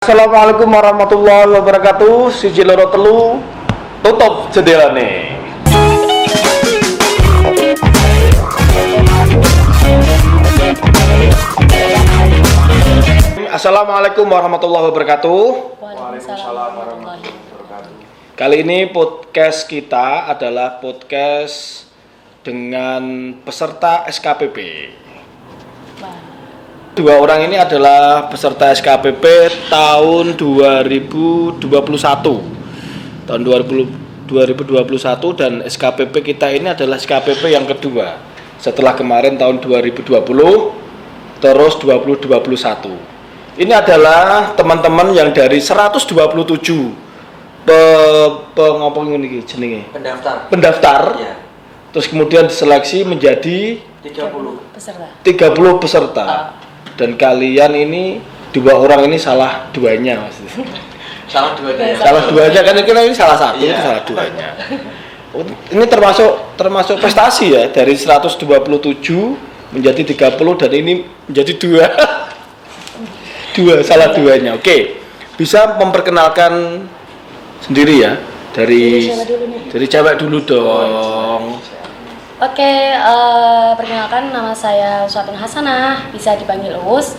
Assalamualaikum warahmatullahi wabarakatuh. Siji loro telu tutup jendelane. Assalamualaikum warahmatullahi wabarakatuh. Waalaikumsalam warahmatullahi wabarakatuh. Kali ini podcast kita adalah podcast dengan peserta SKPP. Dua orang ini adalah peserta SKPP tahun 2021. Tahun 2021 dan SKPP kita ini adalah SKPP yang kedua. Setelah kemarin tahun 2020 terus 2021. Ini adalah teman-teman yang dari 127 pendaftar. Ya. Terus kemudian diseleksi menjadi 30 peserta. Dan kalian ini dua orang ini salah duanya maksudnya. Salah duanya. Salah duanya kan ini salah satu, Iya. itu salah duanya. Ini termasuk prestasi ya, dari 127 menjadi 30 dan ini menjadi dua. Salah duanya. Oke. Bisa memperkenalkan sendiri ya dari cewek dulu dong. Oke, perkenalkan nama saya Suatun Hasanah, bisa dipanggil Uus.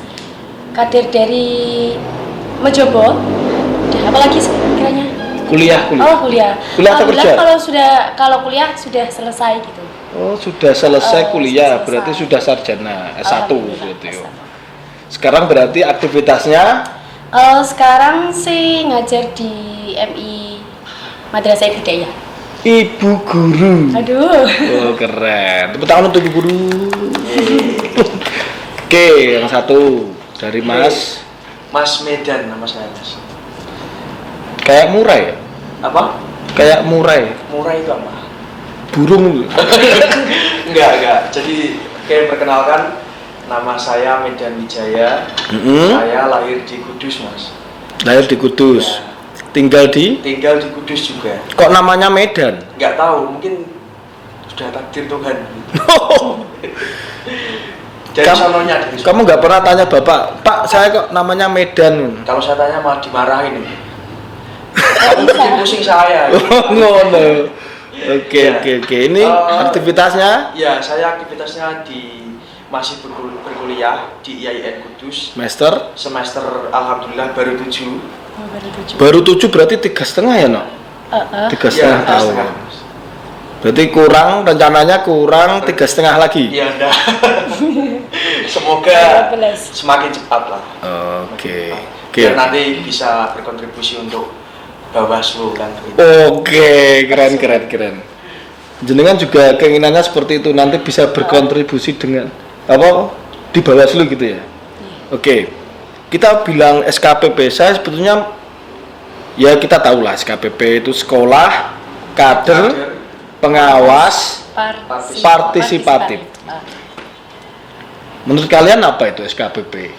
Kader dari Mejobo. Udah, apa lagi kiranya? Kuliah. Oh, kuliah. Kuliah atau kerja? Kalau kuliah sudah selesai gitu. Oh, sudah selesai kuliah, sudah selesai. berarti sudah sarjana S1 Alhamdulillah, berarti. S1. Sekarang berarti aktivitasnya Sekarang sih ngajar di MI Madrasah Ibtidaiyah. ibu guru. Aduh. Oh, keren. Tepuk tangan untuk ibu guru. Oke, yang satu dari Mas. Mas Medan nama saya, Mas. Kayak murai ya? Apa? Kayak murai. Murah itu apa? Burung. Enggak. Jadi perkenalkan, nama saya Medan Wijaya. Mm-hmm. Saya lahir di Kudus, Mas. Lahir di Kudus. Ya. Tinggal di? Tinggal di Kudus juga. Kok namanya Medan? Enggak tahu, mungkin sudah takdir Tuhan. Jadi sononya dari sono. Kamu nggak pernah tanya bapak, Pak, saya kok namanya Medan? Kalau saya tanya malah dimarahin ini. Kamu bikin pusing saya. Ngono. Oke. Ini aktivitasnya Ya, saya aktivitasnya masih berkuliah di IAIN Kudus. Semester alhamdulillah baru 7. baru 7 berarti 3,5 ya, Nok? 3,5 tahun. Berarti rencananya kurang 3,5 lagi. Iya, enggak. Semoga semakin cepat lah. Oke. Biar nanti bisa berkontribusi untuk Bawaslu kan gitu. Oke, keren. Jenengan juga keinginannya seperti itu, nanti bisa berkontribusi dengan apa di Bawaslu gitu ya. Oke. Kita bilang SKPP, saya sebetulnya ya kita tahu lah SKPP itu sekolah kader pengawas partisipatif. Menurut kalian apa itu SKPP?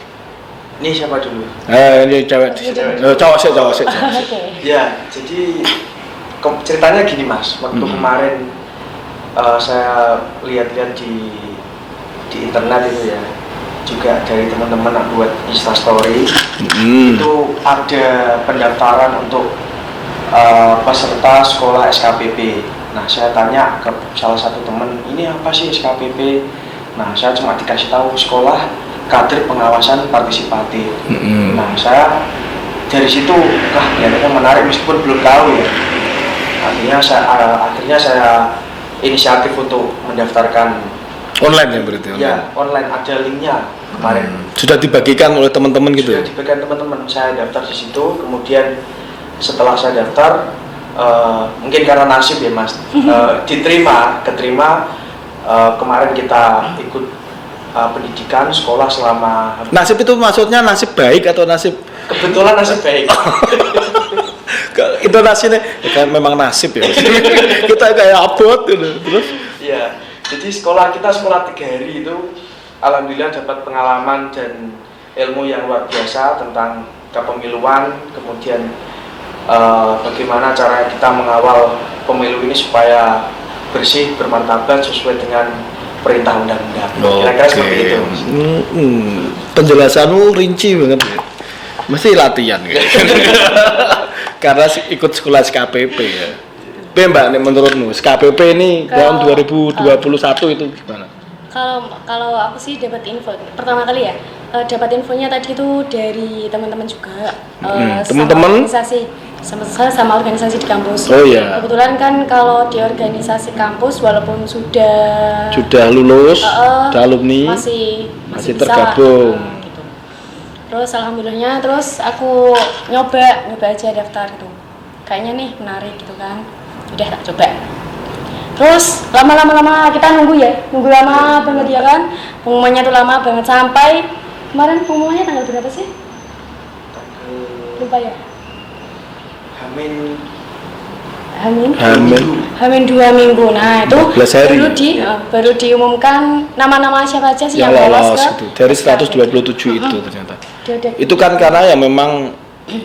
Ini siapa dulu? Ini cewek. Cowok sih. Ya, jadi ceritanya gini, Mas. Waktu kemarin saya lihat-lihat di internet itu ya, juga dari teman-teman yang buat Instastory, itu ada pendaftaran untuk peserta sekolah SKPP. Nah, saya tanya ke salah satu teman, ini apa sih SKPP? Nah, saya cuma dikasih tahu sekolah kader pengawasan partisipatif. Nah, saya dari situ kelihatannya menarik meskipun belum tahu ya. Akhirnya saya inisiatif untuk mendaftarkan. Online ya berarti? Ya, online, ada linknya kemarin. Sudah dibagikan oleh teman-teman gitu ya? Sudah dibagikan teman-teman, saya daftar di situ, kemudian setelah saya daftar, mungkin karena nasib ya Mas, keterima, kemarin kita ikut pendidikan sekolah selama. Nasib itu maksudnya nasib baik atau nasib? Kebetulan nasib baik. Intonasinya ya kan memang nasib ya. Kita kayak abot gitu. Terus? Iya. Jadi sekolah 3 hari itu alhamdulillah dapat pengalaman dan ilmu yang luar biasa tentang kepemiluan, kemudian bagaimana cara kita mengawal pemilu ini supaya bersih, bermartabat sesuai dengan perintah undang-undang. Kira-kira seperti itu. Penjelasanmu rinci banget ya. Mesti latihan gitu. Karena ikut sekolah SKPP ya. Mbak, nih menurutmu SKPP ini tahun 2021 itu gimana? Kalau aku sih dapat info pertama kali ya, dapat infonya tadi itu dari teman-teman juga, teman-teman sama organisasi di kampus. Oh iya. Kebetulan kan kalau di organisasi kampus walaupun sudah lulus, sudah alumni, masih bisa tergabung. lah, gitu. Terus alhamdulillahnya terus aku nyoba aja daftar gitu. Kayaknya nih menarik gitu kan. Udah tak coba. Terus lama kita nunggu lama banget ya kan, pengumumannya tuh lama banget sampai kemarin pengumumannya tanggal berapa sih? Lupa ya. Hamin 2 minggu. Nah itu baru diumumkan nama-nama siapa aja sih yang lolos gitu. Dari 127 itu ternyata. Itu kan karena ya memang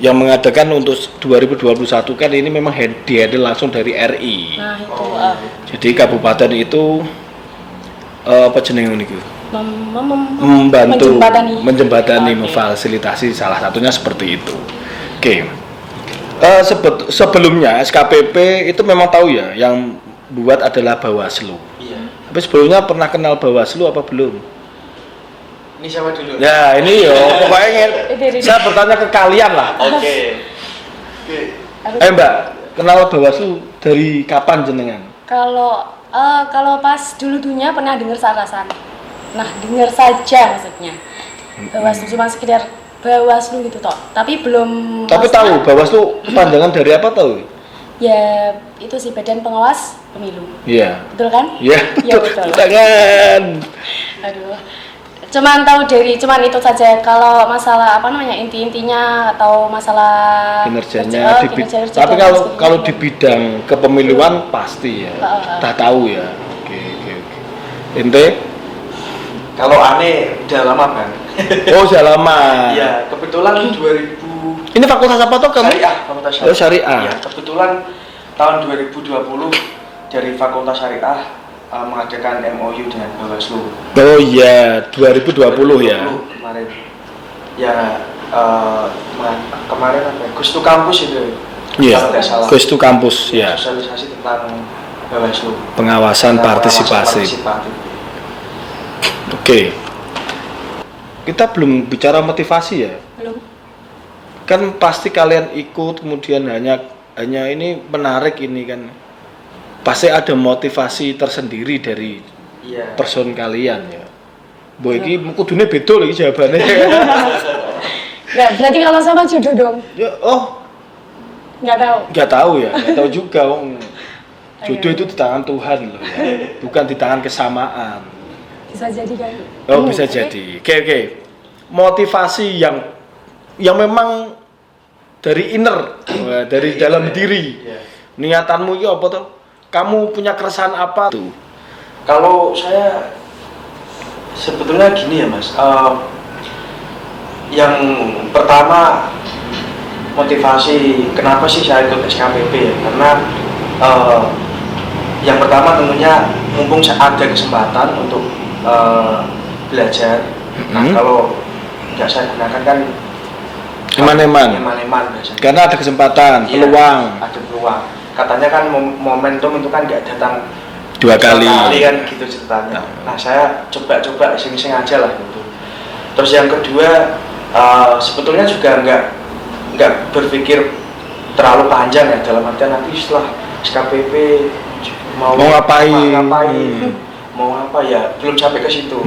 yang mengadakan untuk 2021 kan ini memang di-handle langsung dari RI. Nah itu. Jadi kabupaten itu apa jenenge niku? Membantu menjembatani, memfasilitasi, salah satunya seperti itu. Oke. Sebelumnya SKPP itu memang tahu ya yang buat adalah Bawaslu. Iya. Tapi sebelumnya pernah kenal Bawaslu apa belum? Ini siapa dulu? Ya ini yo, pokoknya saya bertanya ke kalian lah. Oke. Mbak, kenal Bawaslu dari kapan jenengan? Kalau pas dulunya pernah dengar sarasan. Nah, dengar saja maksudnya. Bawaslu cuma sekedar Bawaslu gitu toh. Tapi belum. Tapi tahu Bawaslu kepanjangan dari apa tahu? Ya, itu sih Badan Pengawas Pemilu. Iya. Betul kan? Iya. Ya, betul. Tangan. Aduh. Cuman itu saja. Kalau masalah intinya atau masalah kinerjanya tapi kalau di bidang kepemiluan pasti ya udah tahu ya. Oke. Ente kalau aneh udah lama kan. Oh sudah lama. Iya, kebetulan 2000 ini fakultas apa tuh kamu? Fakultas Syariah. Oh Syariah. Ya, kebetulan tahun 2020 dari Fakultas Syariah mengadakan MOU dengan Bawaslu. Oh iya, 2020 ya. Kemarin. Ya kemarin apa? Gustu Kampus itu. Iya. Gustu Kampus ya. Sosialisasi tentang Bawaslu. Pengawasan partisipasi. Oke. Kita belum bicara motivasi ya. Belum. Kan pasti kalian ikut kemudian hanya ini menarik ini kan. Pasti ada motivasi tersendiri dari person kalian ya. Boy iki kudune beda lagi jawabannya. Enggak, berarti kalau sama jodoh dong. Ya, Enggak tahu. Enggak tahu ya, enggak tahu juga wong. Jodoh itu di tangan Tuhan loh ya. Bukan di tangan kesamaan. Bisa jadi kan. Oh, bisa jadi. Oke. Motivasi yang memang dari inner, dari dalam diri. Niatanmu itu apa tuh? Kamu punya keresahan apa tuh? Kalau saya sebetulnya gini ya Mas, yang pertama motivasi kenapa sih saya ikut SKPP ya? Karena yang pertama tentunya mumpung ada kesempatan untuk belajar. Nah kalau nggak saya gunakan kan eman-eman biasanya. Karena ada kesempatan, peluang. Ada peluang. Katanya kan momentum itu kan nggak datang dua kali kan gitu ceritanya. Nah saya coba iseng-iseng aja lah gitu. Terus yang kedua sebetulnya juga nggak berpikir terlalu panjang ya, dalam artian nanti setelah SKPP mau ngapain mau apa ya, belum sampai ke situ.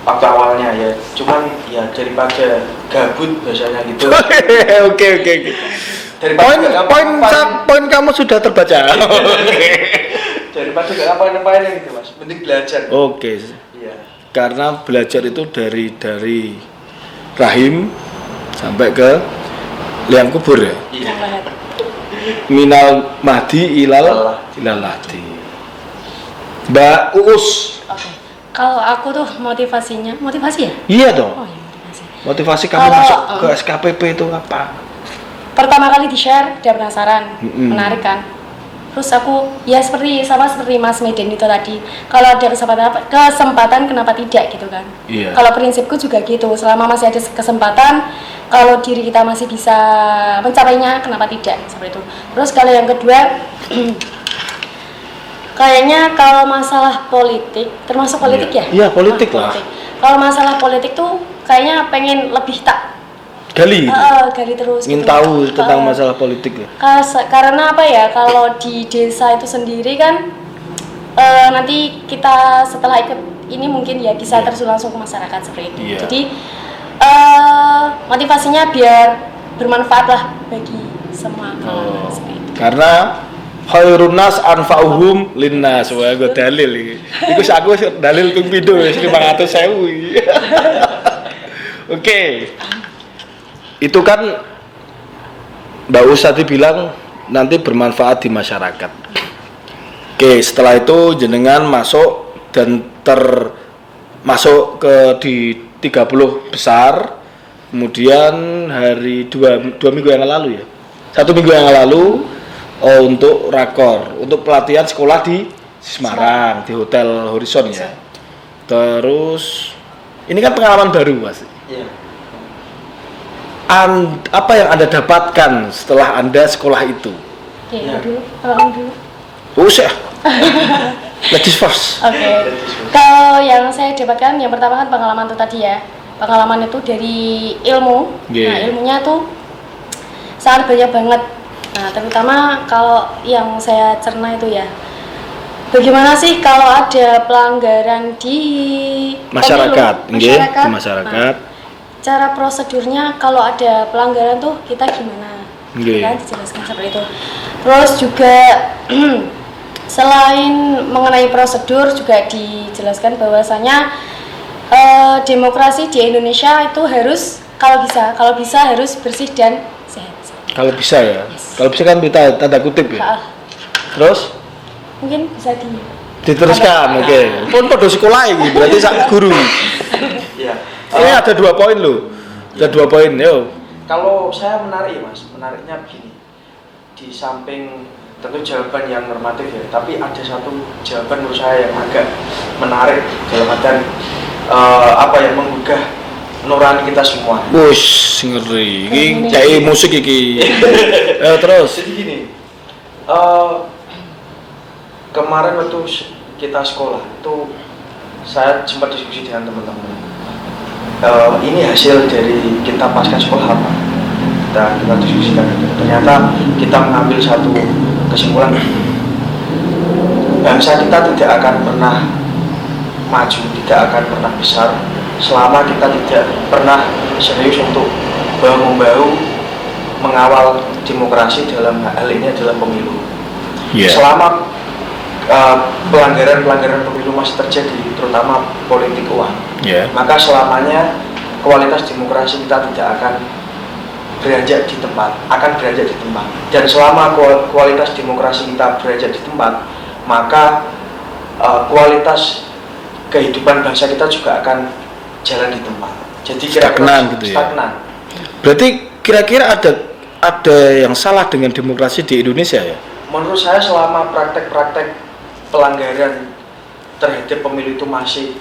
Waktu awalnya ya, cuman ya daripada gabut biasanya gitu. Oke. Poin kamu sudah terbaca. Daripada gak ngapain-ngapain gitu Mas, mending belajar. Oke. Iya. Karena belajar itu dari rahim sampai ke liang kubur ya. Iya. Minal mahdi ilal lahdi. Mbak Uus. Oke. Kalau aku tuh motivasi ya? Iya dong. Oh iya, motivasi. Motivasi kamu masuk ke SKPP itu apa? Pertama kali di-share, dia penasaran, menarik kan? Terus aku ya seperti Mas Medan itu tadi, kalau ada kesempatan kenapa tidak gitu kan. Iya. Kalau prinsipku juga gitu, selama masih ada kesempatan, kalau diri kita masih bisa mencapainya kenapa tidak, seperti itu. Terus kalau yang kedua kayaknya kalau masalah politik, termasuk politik ya? Iya, politik lah. Kalau masalah politik tuh kayaknya pengen lebih tak Gali. gali terus. Ingin gitu. tahu tentang masalah politik ya. Karena apa ya? Kalau di desa itu sendiri kan nanti kita setelah ikut ini mungkin ya bisa terus langsung ke masyarakat seperti itu. Iya. Jadi motivasinya biar bermanfaat lah bagi semua kalangan seperti itu. Karena khairun nas anfa'uhum linnas. Wah, gue dalil iki. Iku aku dalil ping pindho wis 500.000. Oke. Itu kan nggak usah dibilang nanti bermanfaat di masyarakat. Oke, setelah itu jenengan masuk dan masuk ke di 30 besar. Kemudian hari dua minggu yang lalu ya. 1 minggu yang lalu untuk rakor, untuk pelatihan sekolah di Semarang, di Hotel Horizon ya. Terus ini kan pengalaman baru, Mas. Iya. Apa yang Anda dapatkan setelah Anda sekolah itu? Oke, Ya. kalau dulu. Usah. Ladies first. Oke. Kalau yang saya dapatkan yang pertama kan pengalaman itu tadi ya. Pengalaman itu dari ilmu. Yeah. Nah, ilmunya tuh sangat banyak banget. Nah, terutama kalau yang saya cerna itu ya. Bagaimana sih kalau ada pelanggaran di Masyarakat, pemilu? nggih, di masyarakat. Nah, cara prosedurnya kalau ada pelanggaran tuh kita gimana? Nggih. Kan dijelaskan seperti itu. Terus juga selain mengenai prosedur juga dijelaskan bahwasanya demokrasi di Indonesia itu harus kalau bisa harus bersih dan sehat. Kalau bisa ya. Yes. Kalau bisa kan kita tanda kutip ya. Ah, Terus mungkin bisa diteruskan, oke. Pun podo sekolah ini berarti sak guru. Iya. Ini ada 2 poin loh. Ada 2 poin, yo. Kalau saya menarik ya Mas, menariknya begini. Di samping tentu jawaban yang normatif ya, tapi ada satu jawaban menurut saya yang agak menarik dalam artian apa yang menggugah nurani kita semua. Wush, ngeri. Iki kayak musik iki. Terus. Jadi gini, kemarin waktu kita sekolah itu saya sempat diskusi dengan teman-teman. Ini hasil dari kita pasca sekolah apa? Kita diskusikan. Ternyata kita mengambil satu kesimpulan, bangsa kita tidak akan pernah maju, tidak akan pernah besar selama kita tidak pernah serius untuk bahu-membahu mengawal demokrasi dalam hal ini adalah pemilu. Yeah. Selama pelanggaran pemilu masih terjadi, terutama politik uang, Yeah. maka selamanya kualitas demokrasi kita tidak akan beranjak di tempat, Dan selama kualitas demokrasi kita beranjak di tempat, maka kualitas kehidupan bangsa kita juga akan jalan di tempat. Jadi Stagnan gitu ya. Stagnan. Berarti kira-kira ada yang salah dengan demokrasi di Indonesia ya? Menurut saya selama praktek-praktek pelanggaran terhadap pemilu itu masih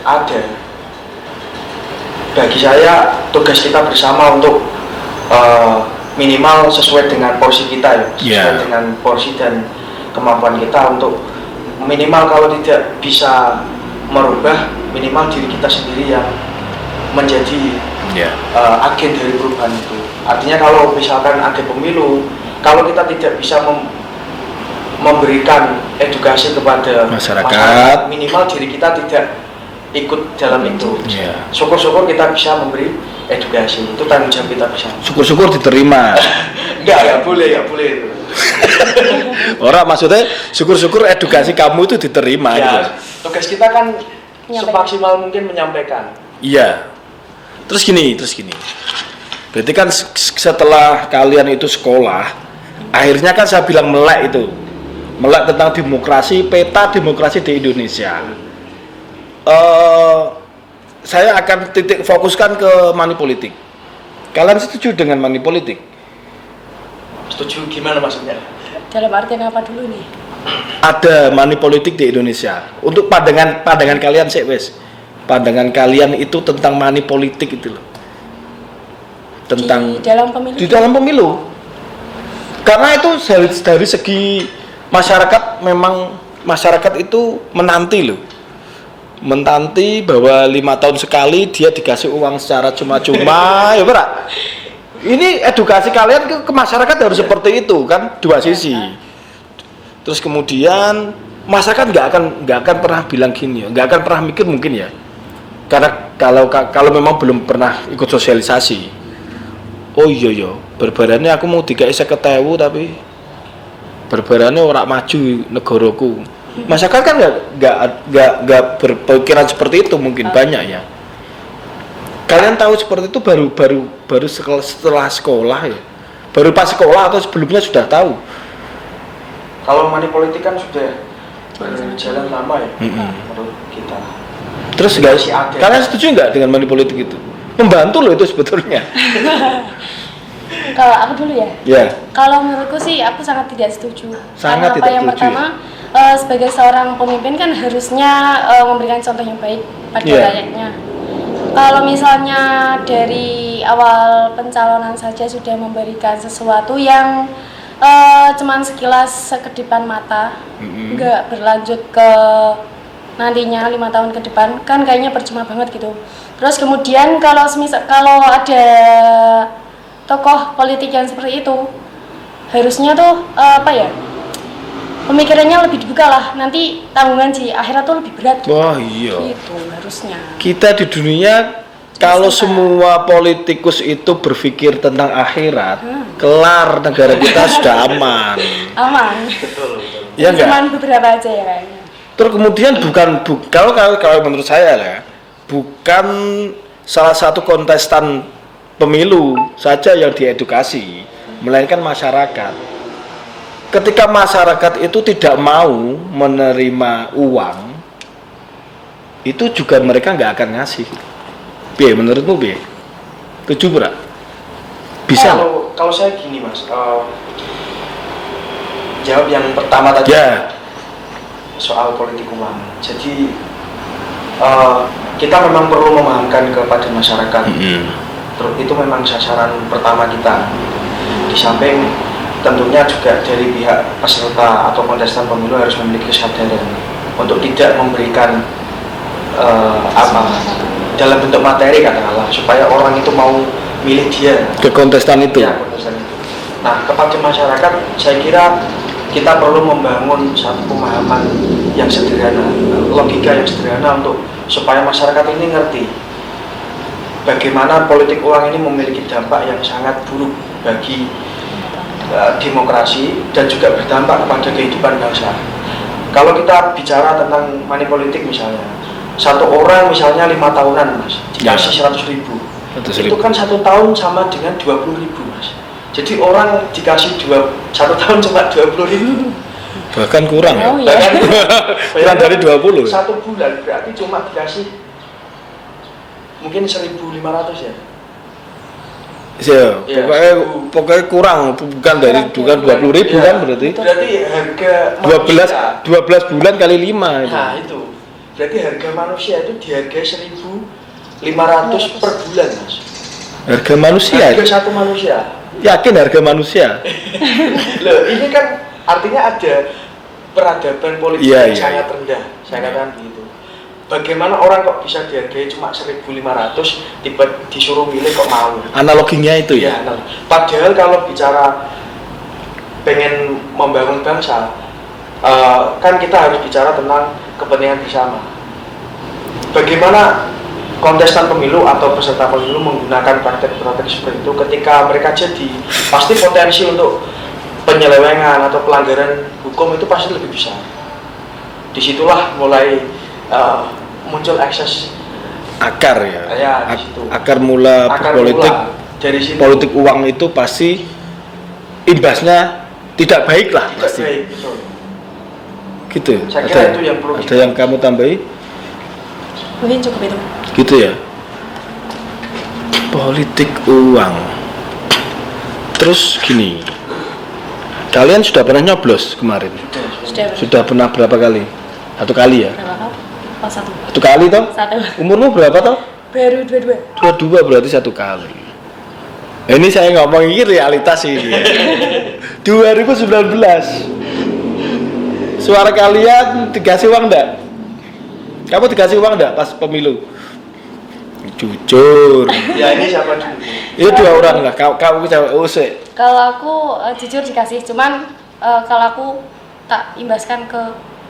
ada, bagi saya tugas kita bersama untuk minimal sesuai dengan porsi kita ya, sesuai dengan porsi dan kemampuan kita untuk minimal kalau tidak bisa merubah, minimal diri kita sendiri yang menjadi agen dari perubahan itu. Artinya kalau misalkan agen pemilu, kalau kita tidak bisa memberikan edukasi kepada masyarakat, minimal diri kita tidak ikut dalam itu. Syukur-syukur kita bisa memberi edukasi, itu tanggung jawab kita bersama. Syukur-syukur diterima. Enggak boleh itu. Orang maksudnya syukur-syukur edukasi kamu itu diterima Ya, gitu. tugas kita kan semaksimal mungkin menyampaikan. Iya. Terus gini. Berarti kan setelah kalian itu sekolah, akhirnya kan saya bilang melek tentang demokrasi, peta demokrasi di Indonesia. Saya akan titik fokuskan ke money politik. Kalian setuju dengan money politik? Setuju gimana maksudnya? Dalam artian apa dulu nih? Ada money politik di Indonesia. Untuk pandangan kalian sih wes. Pandangan kalian itu tentang money politik itu loh. Tentang Di dalam pemilu. di dalam pemilu. Karena itu dari segi masyarakat, memang masyarakat itu menanti loh. Menanti bahwa 5 tahun sekali dia dikasih uang secara cuma-cuma, ya berak. Ini edukasi kalian ke masyarakat harus seperti itu kan, dua sisi. Terus kemudian masyarakat nggak akan pernah bilang gini, nggak akan pernah mikir mungkin ya. Karena kalau memang belum pernah ikut sosialisasi. Oh iya, berbarannya aku mau 3.50.000 tapi berbarannya orang maju negaraku. Masyarakat kan nggak berpikiran seperti itu mungkin banyak ya. Kalian tahu seperti itu baru setelah sekolah ya, baru pas sekolah atau sebelumnya sudah tahu. Kalau money politik kan sudah berjalan lama ya, menurut kita. Terus kalian setuju nggak dengan money politik itu? Membantu loh itu sebetulnya. Kalau aku dulu ya. Ya. Kalau menurutku sih aku sangat tidak setuju. Sangat Karena tidak yang setuju, pertama sebagai seorang pemimpin kan harusnya memberikan contoh yang baik pada rakyatnya. Kalau misalnya dari awal pencalonan saja sudah memberikan sesuatu yang cuman sekilas sekedipan mata, nggak berlanjut ke nantinya 5 tahun ke depan, kan kayaknya percuma banget gitu. Terus kemudian kalau ada tokoh politik yang seperti itu, harusnya tuh pemikirannya lebih dibuka lah, nanti tanggungan di akhirat tuh lebih berat. Wah iya. Gitu harusnya. Kita di dunia kalau semua politikus itu berpikir tentang akhirat, kelar negara kita sudah aman. Aman. Betul. Ya enggak? Cuman beberapa aja ya kayaknya. Terus kemudian kalau menurut saya ya, bukan salah satu kontestan pemilu saja yang diedukasi, melainkan masyarakat. Ketika masyarakat itu tidak mau menerima uang, itu juga mereka nggak akan ngasih. Biar menurutmu biar? Setuju berak? Bisa? Kalau saya gini mas, jawab yang pertama tadi. Ya. Soal politik uang. Jadi kita memang perlu memahamkan kepada masyarakat. Terus itu memang sasaran pertama kita. Di samping tentunya juga dari pihak peserta atau kontestan pemilu harus memiliki kesadaran untuk tidak memberikan dalam bentuk materi katakanlah supaya orang itu mau milih dia Ke kontestan itu. ya, kontestan itu. Nah kepada masyarakat saya kira kita perlu membangun satu pemahaman yang sederhana, logika yang sederhana untuk supaya masyarakat ini ngerti bagaimana politik uang ini memiliki dampak yang sangat buruk bagi demokrasi dan juga berdampak kepada kehidupan bangsa. Kalau kita bicara tentang money politik misalnya, satu orang misalnya 5 tahunan mas, dikasih 100.000, itu kan 1 tahun sama dengan 20.000 mas. Jadi orang dikasih 1 tahun cuma 20.000, Bahkan kurang ya. Oh iya. Kurang dari 20. 1 bulan berarti cuma dikasih mungkin 1.500 ya. Ya, Iya, pokoknya kurang, bukan 20.000 kan berarti. Berarti harga 12 bulan kali 5 itu. Nah itu berarti harga manusia itu dihargai 1.500 per bulan mas. Harga manusia. Harga satu manusia. Yakin harga manusia? Loh ini kan artinya ada peradaban politik Iya, yang iya. sangat rendah. Saya katakan begitu. Bagaimana orang kok bisa dihargai cuma 1.500 tiba disuruh milih kok mau? Analoginya itu ya. Nah, padahal kalau bicara pengen membangun bangsa, kan kita harus bicara tentang kepentingan bersama. Bagaimana kontestan pemilu atau peserta pemilu menggunakan praktek-praktek seperti itu ketika mereka jadi, pasti potensi untuk penyelewengan atau pelanggaran hukum itu pasti lebih besar. Disitulah mulai muncul akses Akar ya. Ya, di situ. Akar mula politik. Dari situ. Politik uang itu pasti imbasnya tidak baik lah Tidak pasti. baik, betul. Gitu. Saya kira itu yang perlu ada yang kamu tambahi? Mungkin cukup itu. Gitu ya. Politik uang. Terus gini. Kalian sudah pernah nyoblos kemarin? Sudah pernah berapa kali? Satu kali ya? Berapa kali? Oh, Satu kali toh? Satu. Umurmu berapa toh? Baru dua. Dua berarti satu kali. Ini saya ngomong ini realitas ini ya. 2019. Suara kalian dikasih uang enggak? Kamu dikasih uang enggak pas pemilu? Jujur. Ya ini siapa dulu? Itu dua orang lah. Kamu cewek usik. Kalau aku jujur dikasih, cuman kalau aku tak imbaskan ke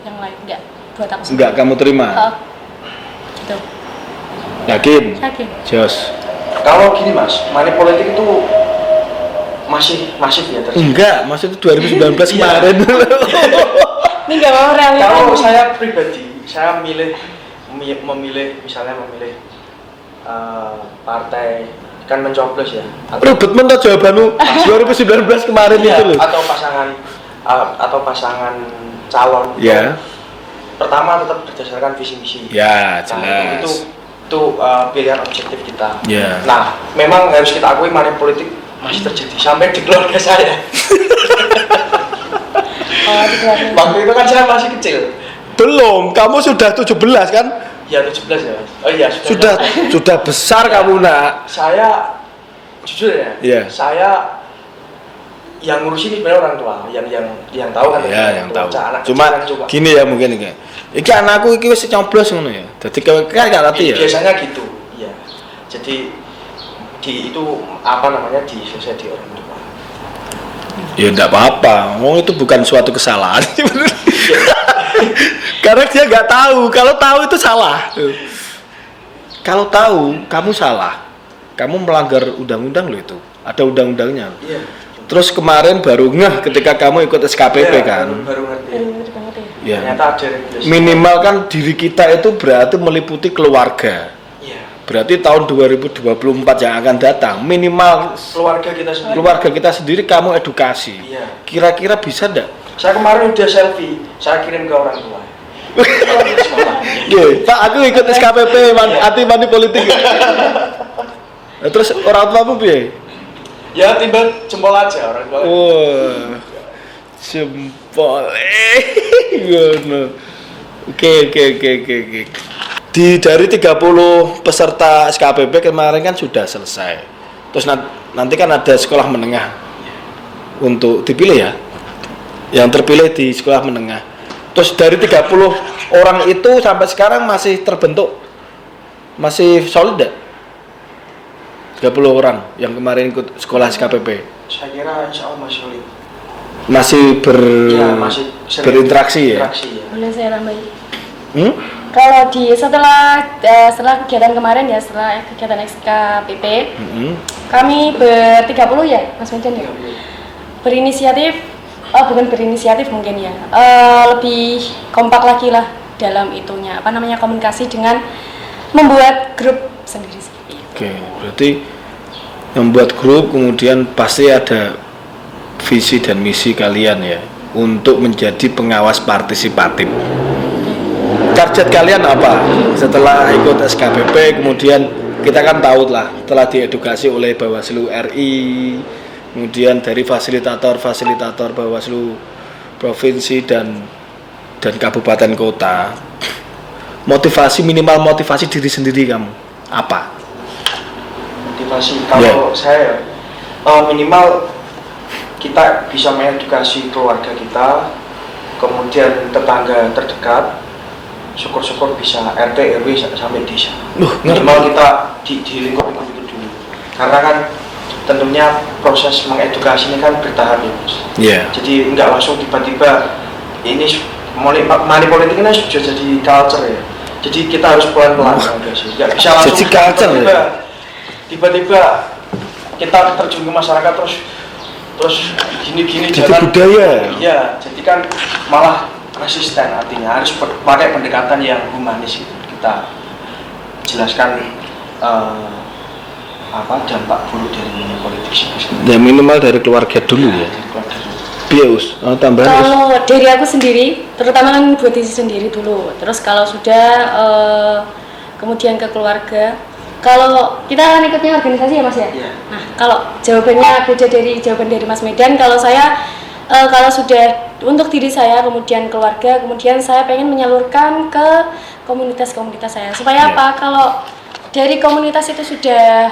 yang lain, enggak buat aku sendiri. Enggak kamu terima. Gitu. Yakin? Yakin. Jos. Kalau gini mas, money politik itu masih masif ya terjadi. Enggak, maksudnya 2019 kemarin. Ini enggak mau realita. Kalau saya pribadi, saya memilih misalnya partai kan mencoblos ya. Ribet men toh jawabanmu 2019 kemarin Iya, itu loh. atau pasangan calon. Ya. Pertama tetap berdasarkan visi misi. Ya, Nah, jelas. itu pilihan objektif kita. Ya. Nah, memang harus kita akui money politik masih terjadi sampai di keluarga saya. Waktu itu kan saya masih kecil. Belum, kamu sudah 17 kan? Ya 17 ya. Oh iya Sudah besar kamu nak. Saya jujur ya. Iya. Saya yang ngurus ini sebenarnya orang tua, yang tahu kan. Ya, yang tahu. Anak Cuma kecil kan gini ya mungkin iki. Iki anakku iki wis nyoblos ngono ya. Dadi kan gak ngerti ya. Biasanya gitu. Iya. Jadi itu apa namanya diselesaikan di orang tua. Ya enggak apa-apa. Wong itu bukan suatu kesalahan. Karena dia nggak tahu. Kalau tahu itu salah. Kalau tahu kamu salah. Kamu melanggar undang-undang loh itu. Ada undang-undangnya. Iya. Terus kemarin baru ngeh ketika kamu ikut SKPP Ya, kan. baru ngerti. banget ya. Ya. Ternyata ada regulasi. Minimal kan diri kita itu berarti meliputi keluarga. Iya. Berarti tahun 2024 yang akan datang minimal Keluarga kita sendiri. kita sendiri kamu edukasi. Iya. Kira-kira bisa enggak? Saya kemarin udah selfie, saya kirim ke orang tua. Iya, Pak aku ikut SKPP anti money politik. Nah, terus orang tuamu piye? Ya timbal jempol aja orang tua. Wah. Jempol. Ngono. Oke. Dari 30 peserta SKPP kemarin kan sudah selesai. Terus nanti kan ada sekolah menengah untuk dipilih ya. Yang terpilih di sekolah menengah. Terus dari 30 orang itu sampai sekarang masih terbentuk, masih solid enggak? 30 orang yang kemarin ikut sekolah SKPP. Saya kira insya Allah masih solid. Masih masih berinteraksi ya? Boleh saya tambahin? Kalau setelah kegiatan kemarin ya, setelah kegiatan SKPP, kami ber-30 ya, Mas Medan ya? Bukan berinisiatif mungkin ya, lebih kompak lagi lah dalam itunya, komunikasi dengan membuat grup sendiri. Oke, berarti membuat grup kemudian pasti ada visi dan misi kalian ya untuk menjadi pengawas partisipatif. Target kalian apa setelah ikut SKPP? Kemudian kita kan tahu lah telah diedukasi oleh Bawaslu RI, kemudian dari fasilitator Bawaslu provinsi dan kabupaten kota. Minimal motivasi diri sendiri kamu apa? Motivasi kalau saya minimal kita bisa mengedukasi keluarga kita, kemudian tetangga terdekat, syukur-syukur bisa RT RW sampai desa. Minimal kita di lingkup itu dulu, karena kan tentunya proses mengedukasi ini kan bertahap ya Mas. Yeah. Jadi nggak langsung tiba-tiba ini money politik ini sudah jadi culture ya. Jadi kita harus pelan-pelan edukasi. Nggak bisa langsung jadi culture tiba-tiba kita terjun ke masyarakat terus gini jadi jalan budaya. Ya, jadi kan malah resisten, artinya harus pakai pendekatan yang humanis gitu. Kita jelaskan dampak buruk dari money politik. Ya minimal dari keluarga dulu ya. Bius, tambahan. Kalau dari aku sendiri, terutama kan buat diri sendiri dulu. Terus kalau sudah kemudian ke keluarga. Kalau kita kan ikutnya organisasi ya Mas ya. Yeah. Nah kalau jawabannya beda dari jawaban dari Mas Medan. Kalau saya kalau sudah untuk diri saya, kemudian keluarga, kemudian saya pengen menyalurkan ke komunitas-komunitas saya. Supaya Iya. apa? Kalau dari komunitas itu sudah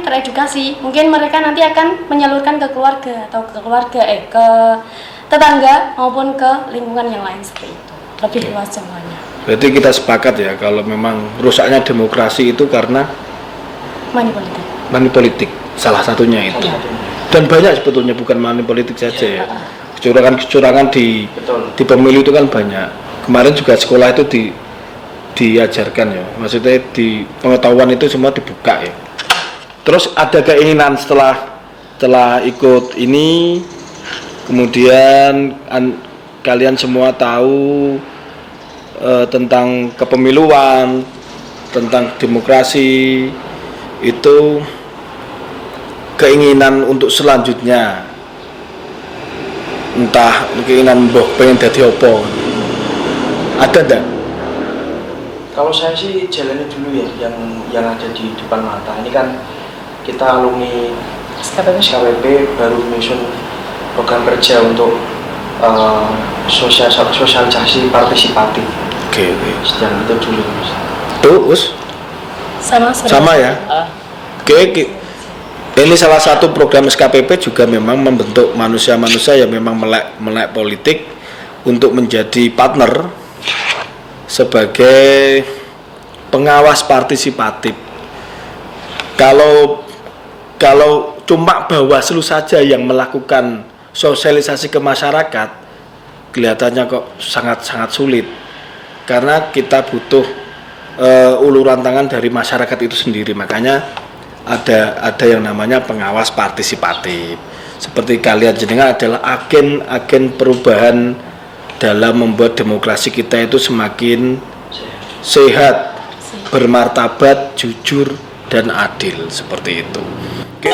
teredukasi, mungkin mereka nanti akan menyalurkan ke keluarga atau ke tetangga maupun ke lingkungan yang lain seperti itu. Lebih luas jangkauannya. Berarti kita sepakat ya kalau memang rusaknya demokrasi itu karena Money politik. money politik salah satunya itu. Dan banyak sebetulnya, bukan money politik saja ya. Kecurangan di Betul. di pemilu itu kan banyak. Kemarin juga sekolah itu diajarkan ya. Maksudnya di pengetahuan itu semua dibuka ya. Terus ada keinginan setelah ikut ini, kemudian kalian semua tahu tentang kepemiluan, tentang demokrasi, itu keinginan untuk selanjutnya, entah keinginan mbok pengen dadi opo, ada enggak? Kalau saya sih jalani dulu ya yang ada di depan mata. Ini kan kita alumni SKPP baru menyusun program kerja untuk sosialisasi partisipatif. Oke. Sedang itu dulu. Mas. Terus Sama ya. Oke. Ini salah satu program SKPP juga memang membentuk manusia-manusia yang memang melek politik untuk menjadi partner sebagai pengawas partisipatif. Kalau cuma Bawaslu saja yang melakukan sosialisasi ke masyarakat, kelihatannya kok sangat-sangat sulit. Karena kita butuh uluran tangan dari masyarakat itu sendiri. Makanya ada yang namanya pengawas partisipatif. Seperti kalian jenengan adalah agen perubahan dalam membuat demokrasi kita itu semakin sehat, bermartabat, jujur dan adil, seperti itu. Oke.